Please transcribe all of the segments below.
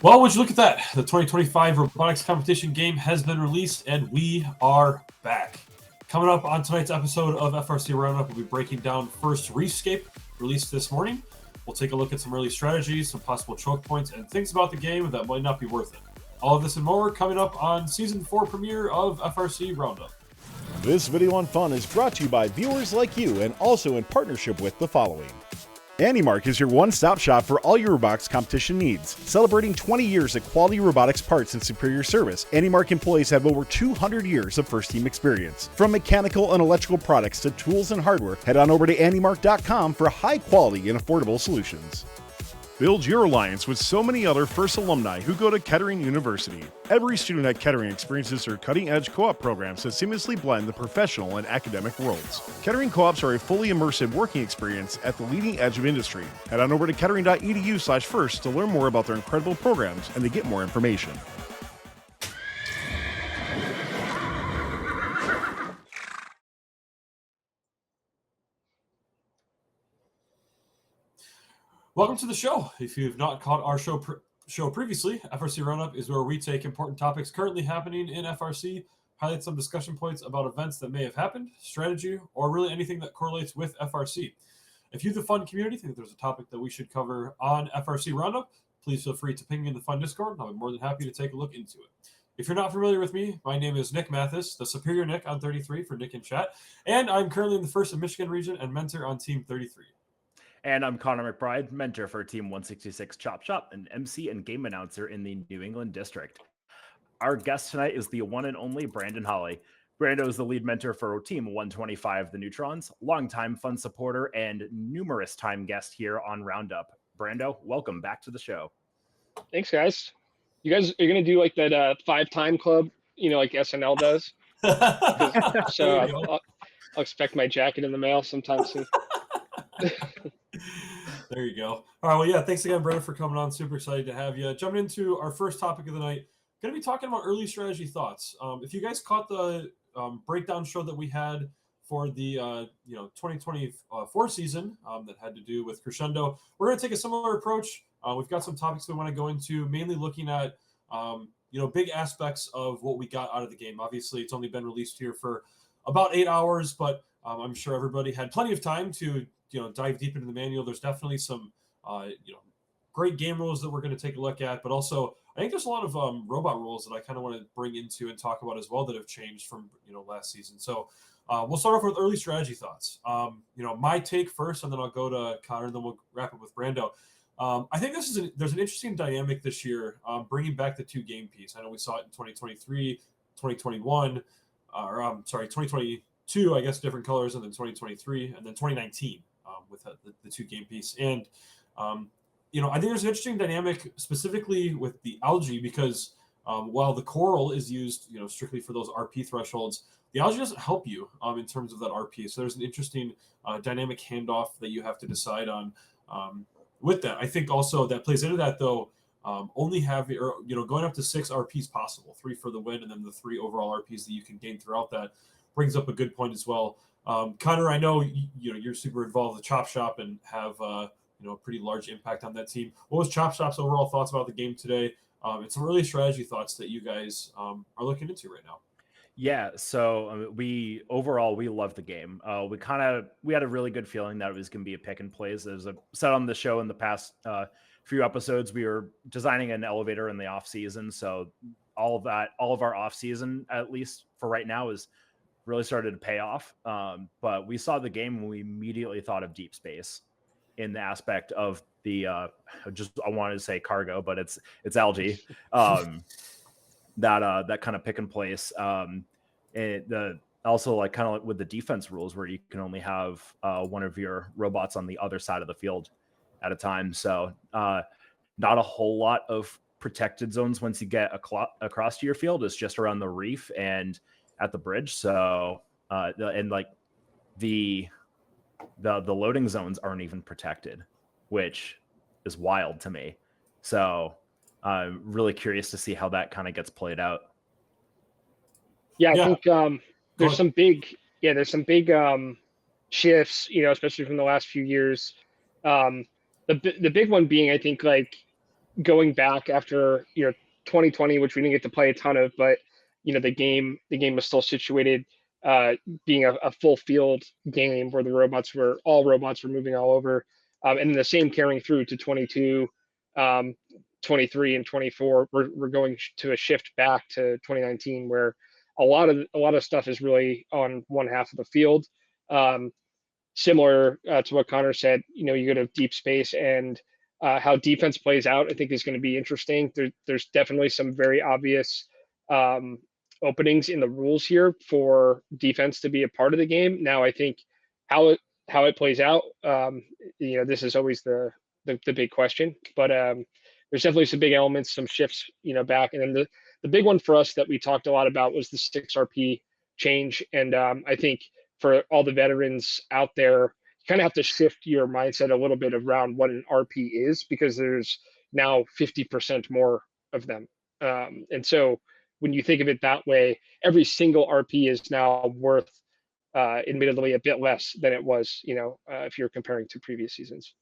Well, would you look at that? The 2025 Robotics Competition game has been released, and we are back. Coming up on tonight's episode of FRC Roundup, we'll be breaking down FRC REEFSCAPE, released this morning. We'll take a look at some early strategies, some possible choke points, and things about the game that might not be worth it. All of this and more coming up on Season 4 premiere of FRC Roundup. This video on fun is brought to you by viewers like you and also in partnership with the following. AndyMark is your one-stop shop for all your robotics competition needs. Celebrating 20 years of quality robotics parts and superior service, AndyMark employees have over 200 years of first-team experience. From mechanical and electrical products to tools and hardware, head on over to andymark.com for high-quality and affordable solutions. Build your alliance with so many other FRC alumni who go to Kettering University. Every student at Kettering experiences their cutting-edge co-op programs that seamlessly blend the professional and academic worlds. Kettering co-ops are a fully immersive working experience at the leading edge of industry. Head on over to kettering.edu/first to learn more about their incredible programs and to get more information. Welcome to the show. If you've not caught our show previously, FRC Roundup is where we take important topics currently happening in FRC, highlight some discussion points about events that may have happened, strategy, or really anything that correlates with FRC. If you, the fun community, think there's a topic that we should cover on FRC Roundup, please feel free to ping me in the fun Discord, and I'll be more than happy to take a look into it. If you're not familiar with me, my name is Nick Mathis, the Superior Nick on 33 for Nick in chat, and I'm currently in the 1st of Michigan region and mentor on Team 33. And I'm Connor McBride, mentor for Team 166 Chop Shop and MC and game announcer in the New England District. Our guest tonight is the one and only Brandon Holly. Brando is the lead mentor for Team 125 The Neutrons, longtime fun supporter and numerous time guest here on Roundup. Brando, welcome back to the show. Thanks, guys. You guys are going to do like that 5-time club, like SNL does? So I'll expect my jacket in the mail sometime soon. There you go. All right. Well, yeah. Thanks again, Brandon, for coming on. Super excited to have you. Jumping into our first topic of the night, going to be talking about early strategy thoughts. If you guys caught the breakdown show that we had for the 2024 season that had to do with Crescendo, we're going to take a similar approach. We've got some topics we want to go into, mainly looking at big aspects of what we got out of the game. Obviously, it's only been released here for about 8 hours, but I'm sure everybody had plenty of time to dive deep into the manual. There's definitely some great game rules that we're going to take a look at, but also I think there's a lot of robot rules that I kind of want to bring into and talk about as well that have changed from last season. So we'll start off with early strategy thoughts. My take first, and then I'll go to Connor, and then we'll wrap up with Brando. I think there's an interesting dynamic this year, bringing back the 2 game piece. I know we saw it in 2023, 2021, 2022, I guess, different colors, and then 2023, and then 2019 with the 2 game piece. And I think there's an interesting dynamic specifically with the algae because while the coral is used strictly for those RP thresholds, the algae doesn't help you in terms of that RP. So there's an interesting dynamic handoff that you have to decide on with that. I think also that plays into that though, only having going up to 6 RPs possible, 3 for the win, and then the 3 overall RPs that you can gain throughout that brings up a good point as well. Connor, I know you're super involved with Chop Shop and have a pretty large impact on that team. What was Chop Shop's overall thoughts about the game today? And some early strategy thoughts that you guys are looking into right now. Yeah, so we love the game. We had a really good feeling that it was going to be a pick and plays. As I said on the show in the past few episodes, we were designing an elevator in the off season. So all of our off season, at least for right now, is really started to pay off. But we saw the game and we immediately thought of deep space in the aspect of the I wanted to say cargo, but it's algae. That kind of pick and place. Also like kind of like with the defense rules where you can only have one of your robots on the other side of the field at a time. So not a whole lot of protected zones once you get across to your field. It's just around the reef and at the bridge. So the loading zones aren't even protected, which is wild to me. So I'm really curious to see how that kind of gets played out. I think there's some big shifts, especially from the last few years. The big one being, I think, like going back after 2020, which we didn't get to play a ton of, but the game was still situated, being a full field game where all robots were moving all over, and the same carrying through to 22, 23, and 24. We're going to a shift back to 2019 where a lot of stuff is really on one half of the field. Similar to what Connor said, you go to deep space, and how defense plays out, I think, is going to be interesting. There's definitely some very obvious openings in the rules here for defense to be a part of the game. Now, I think how it plays out, this is always the big question. But there's definitely some big elements, some shifts, back. And then the big one for us that we talked a lot about was the 6 RP change. And I think for all the veterans out there, you kind of have to shift your mindset a little bit around what an RP is, because there's now 50% more of them. And so when you think of it that way, every single RP is now worth admittedly a bit less than it was, if you're comparing to previous seasons.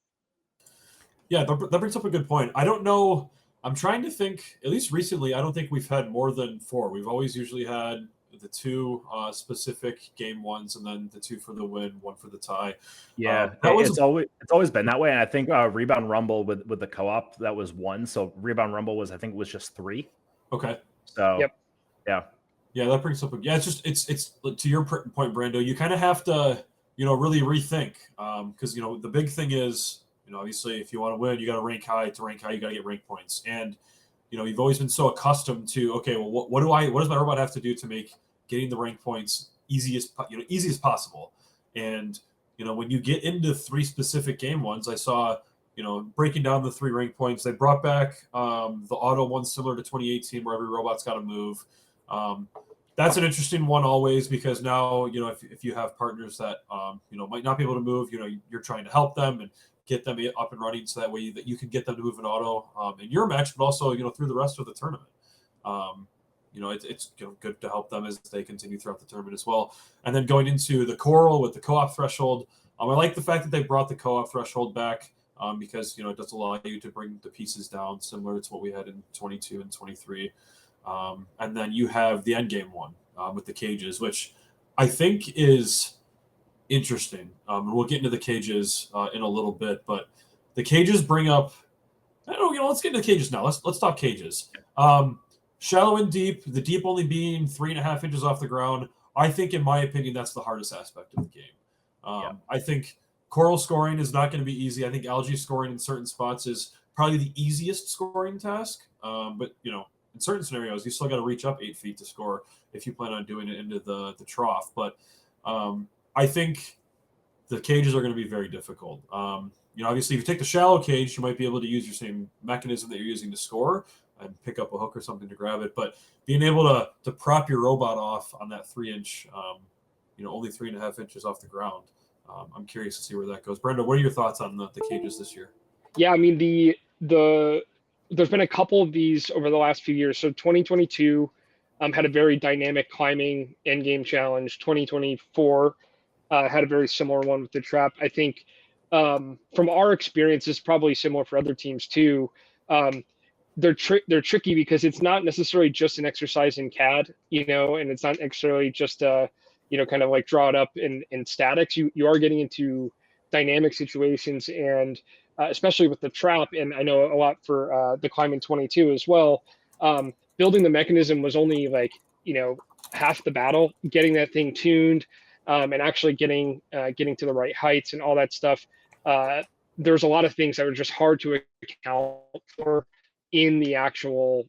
Yeah, that brings up a good point. I don't know. I'm trying to think, at least recently, I don't think we've had more than 4. We've always usually had the 2 specific game ones, and then the 2 for the win, 1 for the tie. Yeah, it's always been that way. And I think Rebound Rumble with the co-op, that was 1. So Rebound Rumble was just 3. Okay. So yep. Yeah, that brings up. It's to your point, Brando. You kind of have to, really rethink, because the big thing is, obviously, if you want to win, you got to rank high. To rank high, you got to get rank points. And you've always been so accustomed to, okay, well, what does my robot have to do to make getting the rank points easy as possible? And when you get into 3 specific game ones, I saw, breaking down the 3 rank points. They brought back the auto one similar to 2018, where every robot's got to move. That's an interesting one always, because now, if you have partners that, might not be able to move, you're trying to help them and get them up and running, so that way that you can get them to move an auto in your match, but also, through the rest of the tournament. It's good to help them as they continue throughout the tournament as well. And then going into the Coral with the co-op threshold, I like the fact that they brought the co-op threshold back, because, it does allow you to bring the pieces down, similar to what we had in 22 and 23. And then you have the end game one with the cages, which I think is interesting. We'll get into the cages in a little bit, but the cages bring up. I don't know. Let's get into the cages now. Let's talk cages. Shallow and deep. The deep only being 3.5 inches off the ground. I think, in my opinion, that's the hardest aspect of the game. I think Coral scoring is not going to be easy. I think Algae scoring in certain spots is probably the easiest scoring task. But in certain scenarios, you still got to reach up 8 feet to score if you plan on doing it into the trough. But I think the cages are going to be very difficult. Obviously, if you take the shallow cage, you might be able to use your same mechanism that you're using to score and pick up a hook or something to grab it. But being able to prop your robot off on that 3-inch, only 3.5 inches off the ground, I'm curious to see where that goes. Brando, what are your thoughts on the cages this year? Yeah, I mean, there's been a couple of these over the last few years. So 2022 had a very dynamic climbing end game challenge. 2024 had a very similar one with the trap. I think from our experience, it's probably similar for other teams too. They're tricky because it's not necessarily just an exercise in CAD, and it's not necessarily just kind of like draw it up in statics. You are getting into dynamic situations, and especially with the trap, and I know a lot for the climb in 22 as well. Building the mechanism was only half the battle. Getting that thing tuned and actually getting to the right heights and all that stuff. There's a lot of things that are just hard to account for in the actual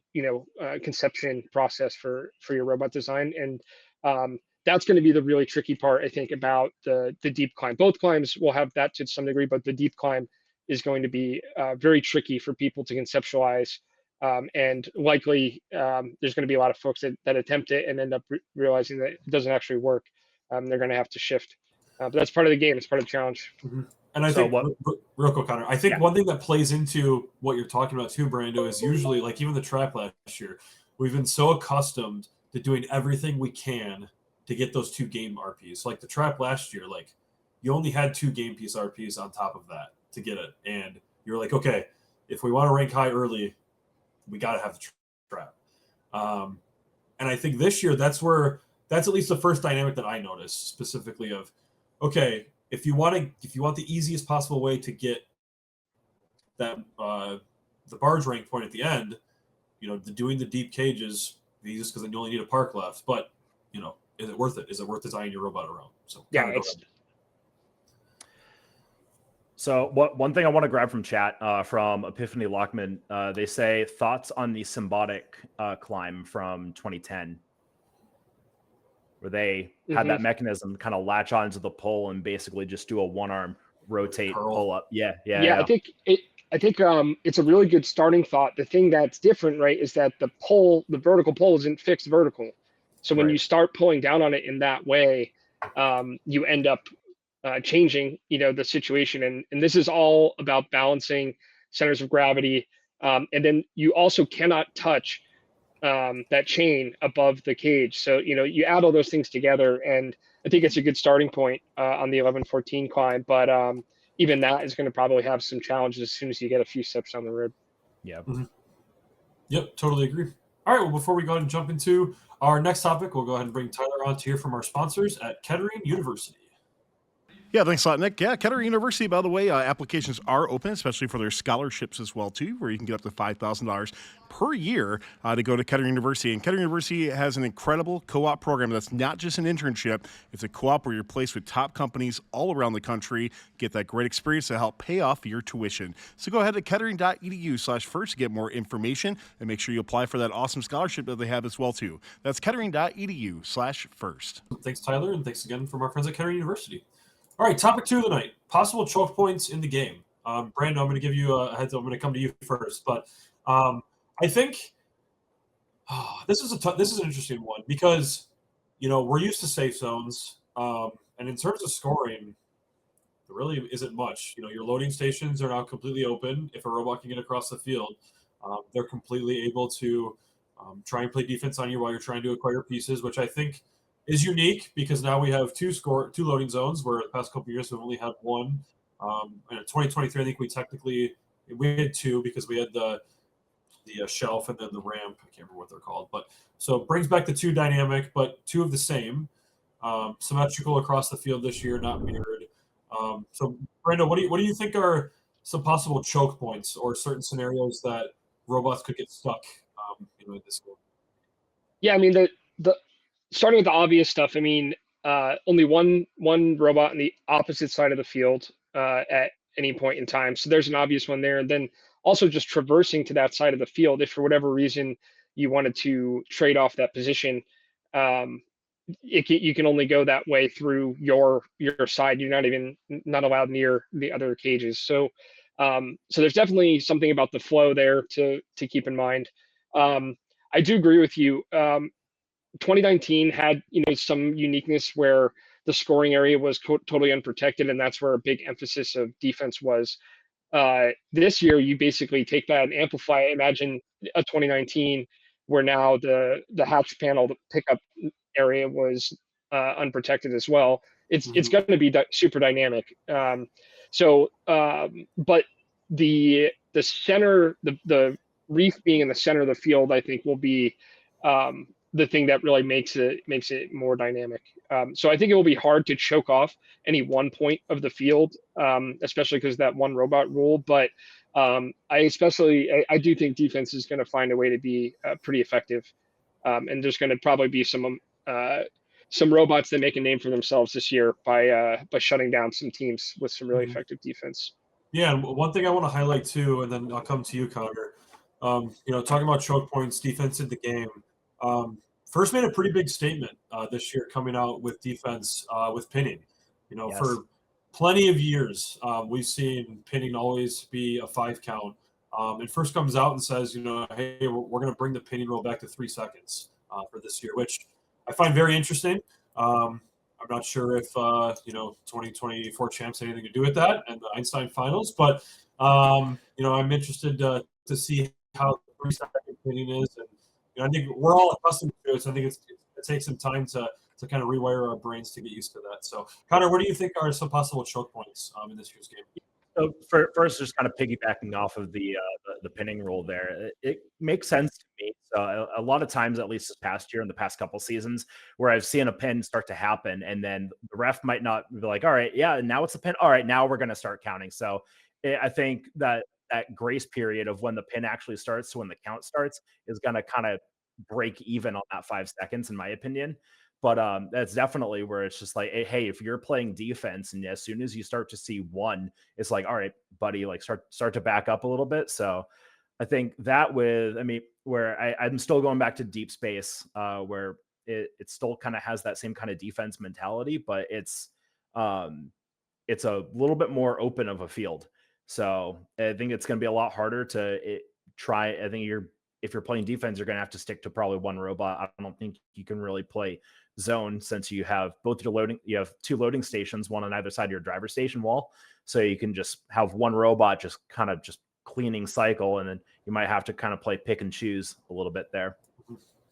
conception process for your robot design, and that's going to be the really tricky part, I think, about the deep climb. Both climbs will have that to some degree, but the deep climb is going to be very tricky for people to conceptualize. And likely there's going to be a lot of folks that attempt it and end up realizing that it doesn't actually work. They're going to have to shift. But that's part of the game. It's part of the challenge. Mm-hmm. And I think, real quick, Connor, I think one thing that plays into what you're talking about too, Brando, is usually, like, even the trap last year, we've been so accustomed to doing everything we can to get those 2 game RPs. Like the trap last year, like, you only had 2 game piece RPs on top of that to get it. And you're like, okay, if we want to rank high early, we got to have the trap. And I think this year that's at least the first dynamic that I noticed specifically of, okay, if you want the easiest possible way to get that the barge rank point at the end, doing the deep cages, easiest because then you only need a park left. But is it worth it? Is it worth designing your robot around? So yeah, So one thing I want to grab from chat from Epiphany Lockman, they say thoughts on the Symbotic climb from 2010, where they had that mechanism kind of latch onto the pole and basically just do a one-arm rotate pull up. Yeah. I think it's a really good starting thought. The thing that's different, right, is that the vertical pole isn't fixed vertical. So when you start pulling down on it in that way, you end up changing, the situation. And this is all about balancing centers of gravity. And then you also cannot touch that chain above the cage. So, you add all those things together, and I think it's a good starting point on the 11-14 climb. But even that is going to probably have some challenges as soon as you get a few steps down the road. Yeah. Mm-hmm. Yep, totally agree. All right, well, before we go ahead and jump into our next topic, we'll go ahead and bring Tyler on to hear from our sponsors at Kettering University. Yeah, thanks a lot, Nick. Yeah, Kettering University, by the way, applications are open, especially for their scholarships as well, too, where you can get up to $5,000 per year to go to Kettering University. And Kettering University has an incredible co-op program that's not just an internship. It's a co-op where you're placed with top companies all around the country, get that great experience to help pay off your tuition. So go ahead to kettering.edu/first to get more information and make sure you apply for that awesome scholarship that they have as well, too. That's kettering.edu/first. Thanks, Tyler, and thanks again from our friends at Kettering University. All right, topic 2 of the night, possible choke points in the game. Brando, I'm going to give you a heads up. I'm going to come to you first. But I think this is an interesting one because, we're used to safe zones. And in terms of scoring, there really isn't much. Your loading stations are now completely open. If a robot can get across the field, they're completely able to try and play defense on you while you're trying to acquire pieces, which I think is unique because now we have two loading zones where the past couple of years we've only had one. In 2023, I think we had two because we had the shelf and then the ramp. I can't remember what they're called, but so it brings back the two dynamic, but two of the same, symmetrical across the field this year, not mirrored. So Brando, what do you think are some possible choke points or certain scenarios that robots could get stuck in this game? Yeah, I mean the starting with the obvious stuff. I mean, only one robot on the opposite side of the field at any point in time. So there's an obvious one there. And then also just traversing to that side of the field, if for whatever reason you wanted to trade off that position, you can only go that way through your side. You're not allowed near the other cages. So there's definitely something about the flow there to keep in mind. I do agree with you. 2019 had some uniqueness where the scoring area was totally unprotected, and that's where a big emphasis of defense was. This year, you basically take that and amplify it. Imagine a 2019 where now the hatch panel, the pickup area was unprotected as well. It's going to be super dynamic. But the center, the reef being in the center of the field, I think will be the thing that really makes it more dynamic. So I think it will be hard to choke off any one point of the field, especially because that one robot rule. But I do think defense is going to find a way to be pretty effective, and there's going to probably be some robots that make a name for themselves this year by shutting down some teams with some really effective defense. Yeah, and one thing I want to highlight too, and then I'll come to you, Connor. Talking about choke points, defense in the game. First made a pretty big statement this year coming out with defense with pinning. Yes. For plenty of years, we've seen pinning always be a 5 count. And First comes out and says, hey, we're going to bring the pinning rule back to 3 seconds for this year, which I find very interesting. I'm not sure if 2024 champs had anything to do with that and the Einstein finals, but I'm interested to see how 3-second pinning is, and I think we're all accustomed to it. So I think it takes some time to kind of rewire our brains to get used to that. So Connor, what do you think are some possible choke points in this year's game? So first, just kind of piggybacking off of the the pinning rule there. It makes sense to me. So a lot of times, at least this past year and the past couple seasons, where I've seen a pin start to happen, and then the ref might not be like, all right, yeah, now it's a pin. All right, now we're going to start counting. So I think that grace period of when the pin actually starts to when the count starts is going to kind of break even on that 5 seconds, in my opinion. But that's definitely where it's just like, hey, if you're playing defense and as soon as you start to see one, it's like, all right, buddy, like start to back up a little bit. So I think that where I'm still going back to deep space, where it still kind of has that same kind of defense mentality, but it's a little bit more open of a field. So I think it's going to be a lot harder to try. I think if you're playing defense, you're going to have to stick to probably one robot. I don't think you can really play zone since you have you have 2 loading stations, one on either side of your driver station wall. So you can just have one robot just kind of just cleaning cycle, and then you might have to kind of play pick and choose a little bit there.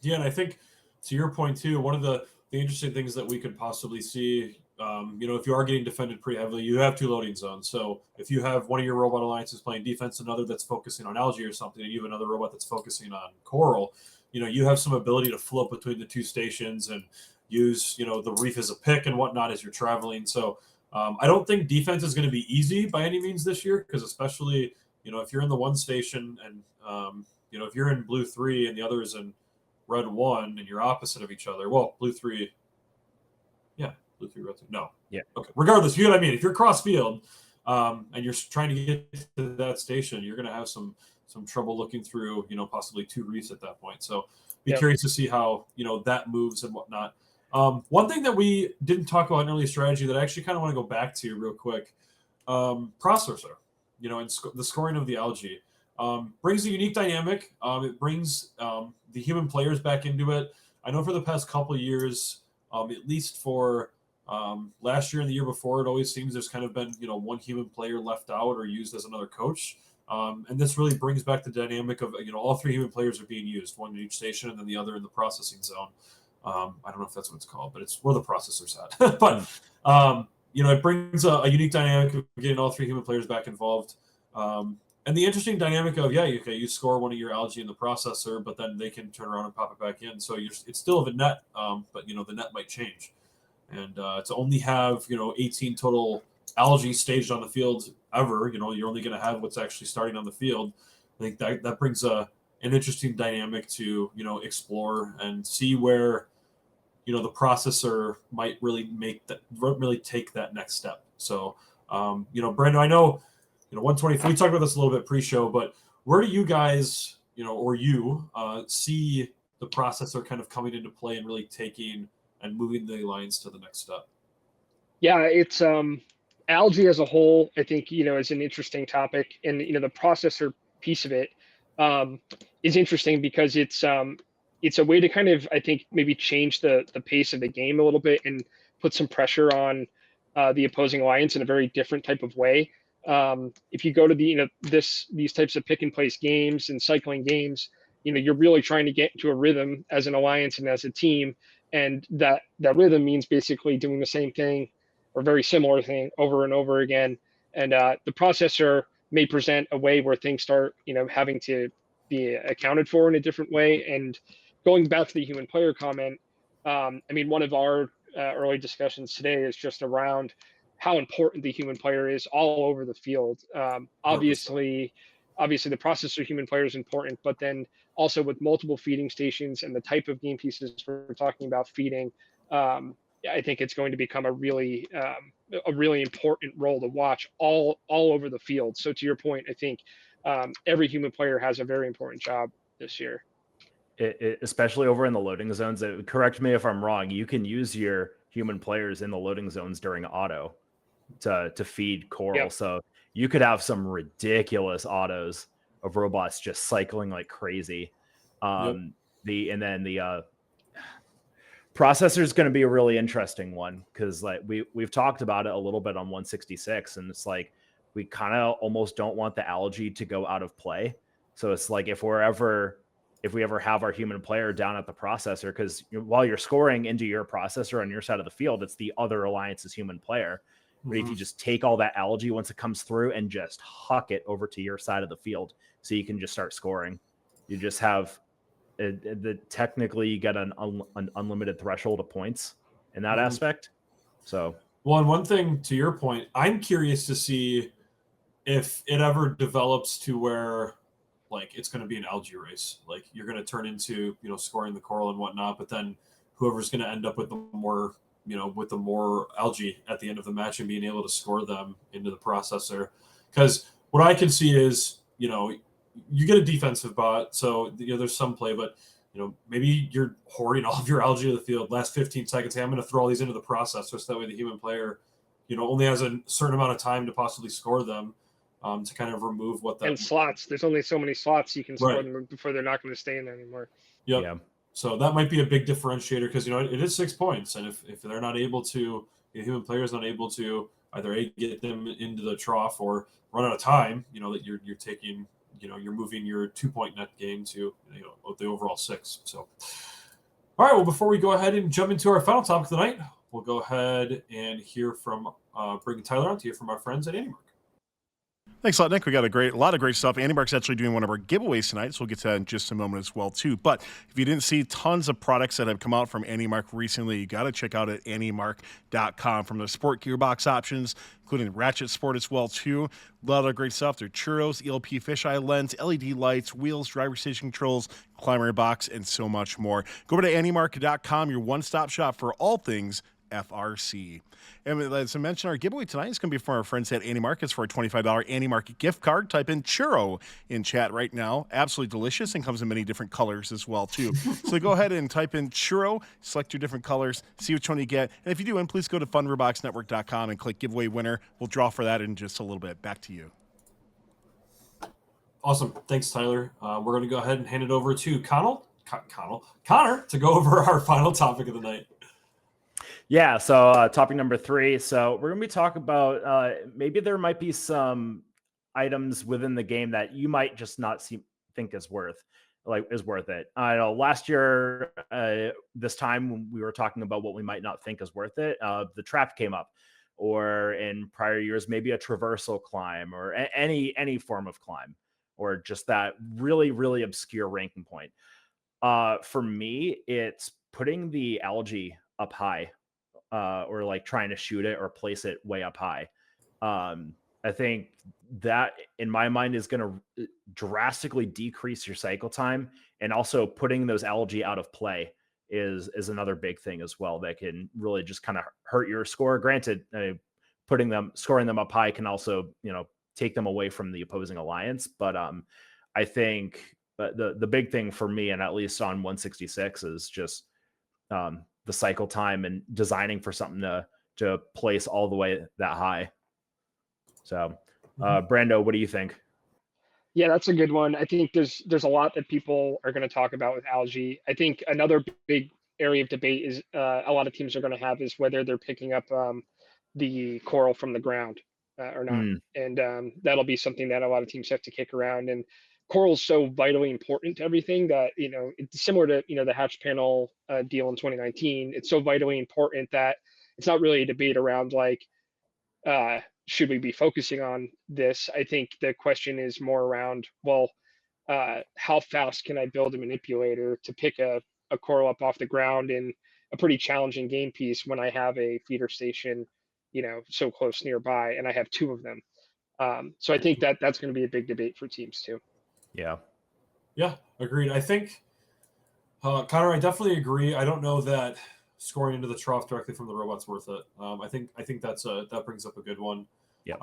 Yeah, and I think to your point too, one of the interesting things that we could possibly see, if you are getting defended pretty heavily, you have 2 loading zones. So if you have one of your robot alliances playing defense, another that's focusing on algae or something, and you have another robot that's focusing on coral, you have some ability to flip between the 2 stations and use, the reef as a pick and whatnot as you're traveling. So I don't think defense is going to be easy by any means this year, because especially, if you're in the 1 station and, if you're in blue 3 and the other is in red 1 and you're opposite of each other, well, blue 3, blue 3, red 2, no. Yeah. Okay. Regardless, you know what I mean? If you're cross field and you're trying to get to that station, you're going to have some trouble looking through, possibly 2 reefs at that point. So be curious to see how, that moves and whatnot. One thing that we didn't talk about in early strategy that I actually kind of want to go back to real quick, processor, and the scoring of the algae brings a unique dynamic. It brings the human players back into it. I know for the past couple of years, at least for last year and the year before, it always seems there's kind of been, one human player left out or used as another coach. And this really brings back the dynamic of, all 3 human players are being used, one in each station and then the other in the processing zone. I don't know if that's what it's called, but it's where the processor's at. But, it brings a unique dynamic of getting all 3 human players back involved. And the interesting dynamic of, you score one of your algae in the processor, but then they can turn around and pop it back in. So it's still a net, but, the net might change. And to only have, 18 total algae staged on the field ever, you're only going to have what's actually starting on the field. I think that brings an interesting dynamic to, explore and see where, the processor might really take that next step. So, Brando, I know, 123, we talked about this a little bit pre-show, but where do you guys, or you see the processor kind of coming into play and really taking and moving the alliance to the next step? Yeah, it's algae as a whole, I think, is an interesting topic. And, the processor piece of it is interesting because it's a way to kind of, I think, maybe change the pace of the game a little bit and put some pressure on the opposing alliance in a very different type of way. If you go to the, these types of pick and place games and cycling games, you're really trying to get into a rhythm as an alliance and as a team. And that rhythm means basically doing the same thing or very similar thing over and over again. And the processor may present a way where things start, having to be accounted for in a different way. And going back to the human player comment, one of our early discussions today is just around how important the human player is all over the field. Obviously, the processor human player is important, but then also with multiple feeding stations and the type of game pieces we're talking about feeding, I think it's going to become a really important role to watch all over the field. So to your point, I think every human player has a very important job this year. Especially over in the loading zones. Correct me if I'm wrong. You can use your human players in the loading zones during auto to feed coral. Yep. So you could have some ridiculous autos of robots just cycling like crazy. The processor is going to be a really interesting one because like we've talked about it a little bit on 166, and it's like we kind of almost don't want the algae to go out of play. So it's like if we ever have our human player down at the processor, because while you're scoring into your processor on your side of the field, it's the other alliance's human player. But if you just take all that algae once it comes through and just huck it over to your side of the field, so you can just start scoring, you just have technically you get an unlimited threshold of points in that aspect. So, well, and one thing to your point, I'm curious to see if it ever develops to where like it's going to be an algae race. Like you're going to turn into, scoring the coral and whatnot, but then whoever's going to end up with the more, with the more algae at the end of the match and being able to score them into the processor. Because what I can see is, you get a defensive bot, so there's some play, but maybe you're hoarding all of your algae to the field. Last 15 seconds, hey, I'm going to throw all these into the processor, so that way the human player, only has a certain amount of time to possibly score them, to kind of remove what that. And slots. There's only so many slots you can score them before they're not going to stay in there anymore. Yep. Yeah. So that might be a big differentiator because it is 6 points, and if they're not able to, the human player is not able to either get them into the trough or run out of time, that you're taking. You're moving your 2-point net gain to the overall 6. So, all right. Well, before we go ahead and jump into our final topic of the night, we'll go ahead and hear from bring Tyler on to hear from our friends at AnyMark. Thanks a lot, Nick. We got a lot of great stuff. AnyMark's actually doing one of our giveaways tonight, so we'll get to that in just a moment as well, too. But if you didn't see tons of products that have come out from AnyMark recently, you got to check out at anymark.com. From the sport gearbox options, including Ratchet Sport as well, too. A lot of great stuff. Their churros, ELP fisheye lens, LED lights, wheels, driver station controls, climber box, and so much more. Go over to anymark.com, your one-stop shop for all things FRC. And as I mentioned, our giveaway tonight is going to be from our friends at AnyMark. It's for a $25 AnyMark gift card. Type in churro in chat right now. Absolutely delicious and comes in many different colors as well, too. So go ahead and type in churro, select your different colors, see which one you get. And if you do win, please go to funroboxnetwork.com and click giveaway winner. We'll draw for that in just a little bit. Back to you. Awesome. Thanks, Tyler. We're going to go ahead and hand it over to Connor to go over our final topic of the night. Yeah, so topic number 3. So we're going to be talking about maybe there might be some items within the game that you might just not think is worth it. I know last year, this time when we were talking about what we might not think is worth it, the trap came up, or in prior years, maybe a traversal climb or any form of climb, or just that really, really obscure ranking point. For me, it's putting the algae up high. Or like trying to shoot it or place it way up high. I think that in my mind is going to drastically decrease your cycle time, and also putting those algae out of play is another big thing as well that can really just kind of hurt your score. Granted, scoring them up high can also take them away from the opposing alliance, but I think the big thing for me, and at least on 166, is just the cycle time and designing for something to place all the way that high. So, Brando, what do you think? Yeah, that's a good one. I think there's a lot that people are going to talk about with algae. I think another big area of debate is a lot of teams are going to have is whether they're picking up the coral from the ground or not. And that'll be something that a lot of teams have to kick around. And coral's so vitally important to everything that, it's similar to, the hatch panel deal in 2019. It's so vitally important that it's not really a debate around like, should we be focusing on this? I think the question is more around, well, how fast can I build a manipulator to pick a coral up off the ground in a pretty challenging game piece when I have a feeder station, so close nearby, and I have 2 of them. So I think that's going to be a big debate for teams too. Yeah, agreed. I think, Connor, I definitely agree. I don't know that scoring into the trough directly from the robot's worth it. I think that brings up a good one. Yeah.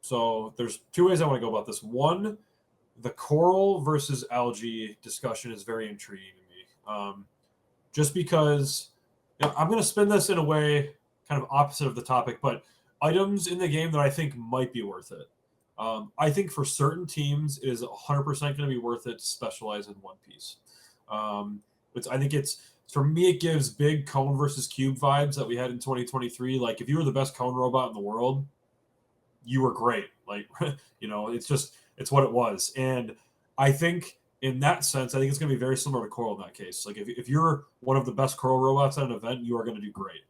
So there's 2 ways I want to go about this. One, the coral versus algae discussion is very intriguing to me. Just because I'm going to spin this in a way kind of opposite of the topic, but items in the game that I think might be worth it. I think for certain teams, it is 100% going to be worth it to specialize in one piece. I think for me, it gives big cone versus cube vibes that we had in 2023. Like, if you were the best cone robot in the world, you were great. Like, it's what it was. And I think in that sense, I think it's going to be very similar to coral in that case. Like, if you're one of the best coral robots at an event, you are going to do great.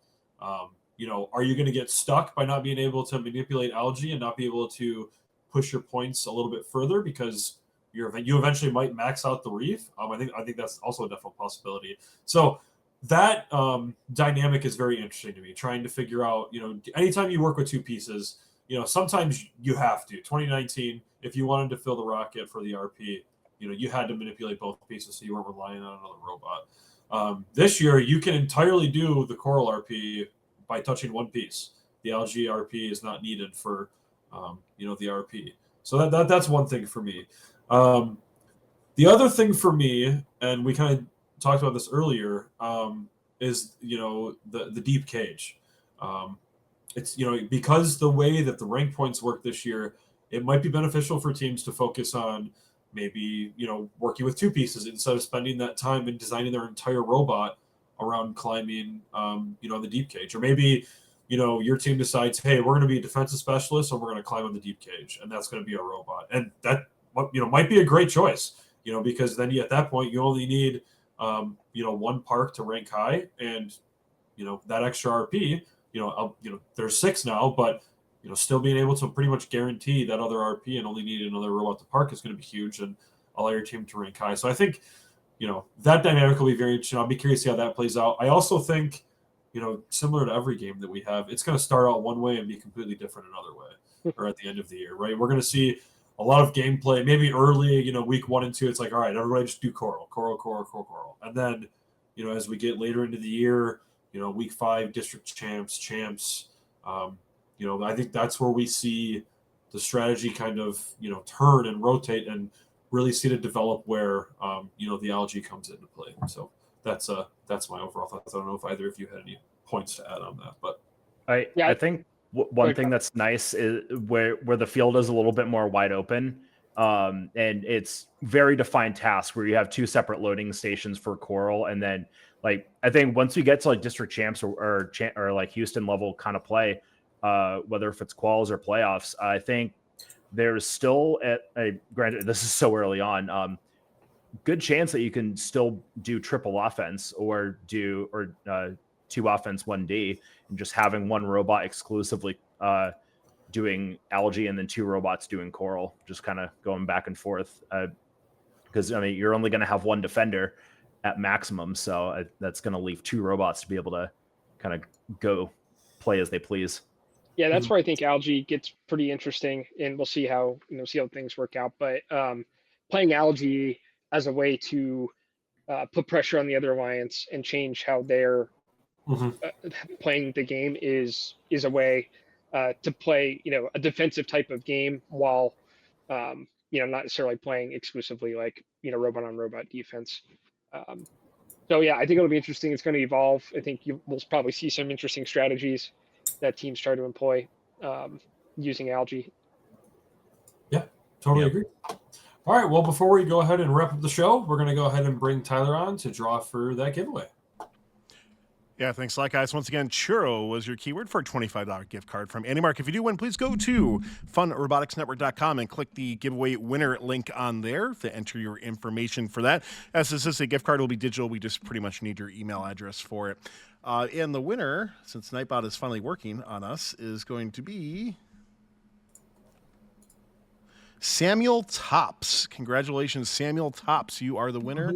are you going to get stuck by not being able to manipulate algae and not be able to push your points a little bit further because you eventually might max out the reef? I think that's also a definite possibility. So that dynamic is very interesting to me, trying to figure out, anytime you work with two pieces, sometimes you have to. 2019, if you wanted to fill the rocket for the RP, you had to manipulate both pieces, so you weren't relying on another robot. This year, you can entirely do the coral RP by touching one piece. The algae RP is not needed for, the RP. So that's one thing for me. The other thing for me, and we kind of talked about this earlier, is the deep cage. It's because the way that the rank points work this year, it might be beneficial for teams to focus on maybe working with two pieces instead of spending that time in designing their entire robot around climbing the deep cage. Or maybe your team decides, hey, we're going to be a defensive specialist and we're going to climb on the deep cage, and that's going to be our robot. And that might be a great choice, because then at that point you only need one park to rank high, and that extra RP, there's 6 now, but still being able to pretty much guarantee that other RP and only need another robot to park is going to be huge and allow your team to rank high. So I think that dynamic will be very interesting. I'll be curious to see how that plays out. I also think similar to every game that we have, it's going to start out one way and be completely different another way, or at the end of the year, right? We're going to see a lot of gameplay, maybe early, week 1 and 2, it's like, all right, everybody just do coral. And then, as we get later into the year, week 5, district champs, I think that's where we see the strategy kind of, turn and rotate and really see it develop where, the algae comes into play. So that's my overall thoughts. I don't know if either of you had any points to add on that, but I think one thing that's nice is where the field is a little bit more wide open, and it's very defined tasks where you have 2 separate loading stations for coral, and then I think once we get to district champs or Houston level kind of play, whether if it's quals or playoffs, I think there's still granted this is so early on, good chance that you can still do triple offense or 2 offense 1D, and just having one robot exclusively doing algae and then 2 robots doing coral, just kind of going back and forth. Because you're only going to have 1 defender at maximum, so that's going to leave 2 robots to be able to kind of go play as they please. Yeah, that's where I think algae gets pretty interesting, and we'll see how things work out. But playing algae as a way to put pressure on the other alliance and change how they're playing the game is a way to play a defensive type of game while not necessarily playing exclusively robot on robot defense. So yeah, I think it'll be interesting. It's going to evolve. I think we'll probably see some interesting strategies that teams try to employ using algae. Yeah, totally agree. All right, well, before we go ahead and wrap up the show, we're going to go ahead and bring Tyler on to draw for that giveaway. Yeah, thanks a lot, guys. Once again, churro was your keyword for a $25 gift card from AndyMark. If you do win, please go to funroboticsnetwork.com and click the giveaway winner link on there to enter your information for that. As this is a gift card, it will be digital. We just pretty much need your email address for it. And the winner, since Nightbot is finally working on us, is going to be Samuel Tops. Congratulations, Samuel Tops. You are the winner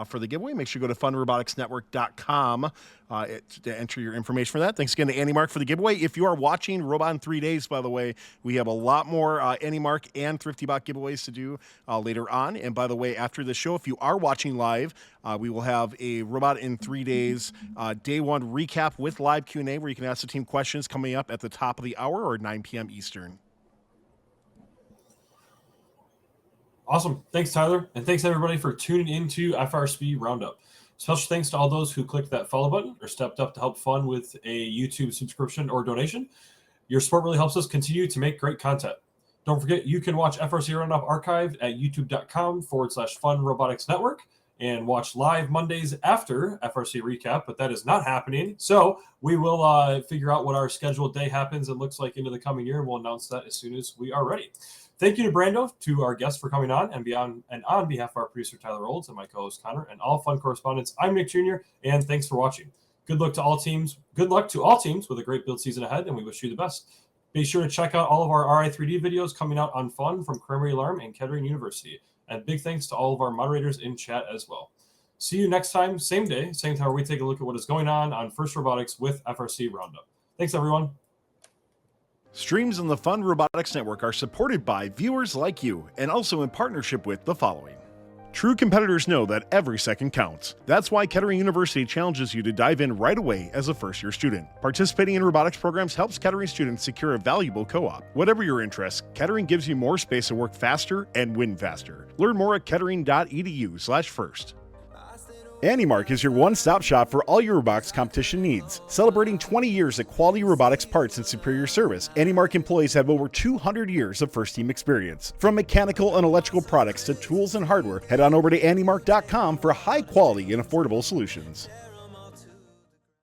for the giveaway. Make sure you go to funroboticsnetwork.com to enter your information for that. Thanks again to AndyMark for the giveaway. If you are watching Robot in 3 days, by the way, we have a lot more AndyMark and ThriftyBot giveaways to do later on. And by the way, after the show, if you are watching live, we will have a Robot in 3 days day 1 recap with live Q&A where you can ask the team questions coming up at the top of the hour or 9 p.m. Eastern. Awesome. Thanks, Tyler. And thanks, everybody, for tuning into FRC Roundup. Special thanks to all those who clicked that follow button or stepped up to help fund with a YouTube subscription or donation. Your support really helps us continue to make great content. Don't forget, you can watch FRC Roundup archived at youtube.com/Fun Robotics Network and watch live Mondays after FRC Recap, but that is not happening. So we will figure out what our scheduled day happens and looks like into the coming year, and we'll announce that as soon as we are ready. Thank you to Brando, to our guests for coming on, and on behalf of our producer, Tyler Olds, and my co-host, Connor, and all Fun correspondents, I'm Nick Jr., and thanks for watching. Good luck to all teams. Good luck to all teams with a great build season ahead, and we wish you the best. Be sure to check out all of our RI3D videos coming out on Fun from Creamery Alarm and Kettering University. And big thanks to all of our moderators in chat as well. See you next time, same day, same time, where we take a look at what is going on First Robotics with FRC Roundup. Thanks, everyone. Streams on the Fun Robotics Network are supported by viewers like you and also in partnership with the following. True competitors know that every second counts. That's why Kettering University challenges you to dive in right away as a first-year student. Participating in robotics programs helps Kettering students secure a valuable co-op. Whatever your interests, Kettering gives you more space to work faster and win faster. Learn more at kettering.edu/first. AndyMark is your one-stop shop for all your robotics competition needs. Celebrating 20 years of quality robotics parts and superior service, AndyMark employees have over 200 years of first-team experience. From mechanical and electrical products to tools and hardware, head on over to andymark.com for high-quality and affordable solutions.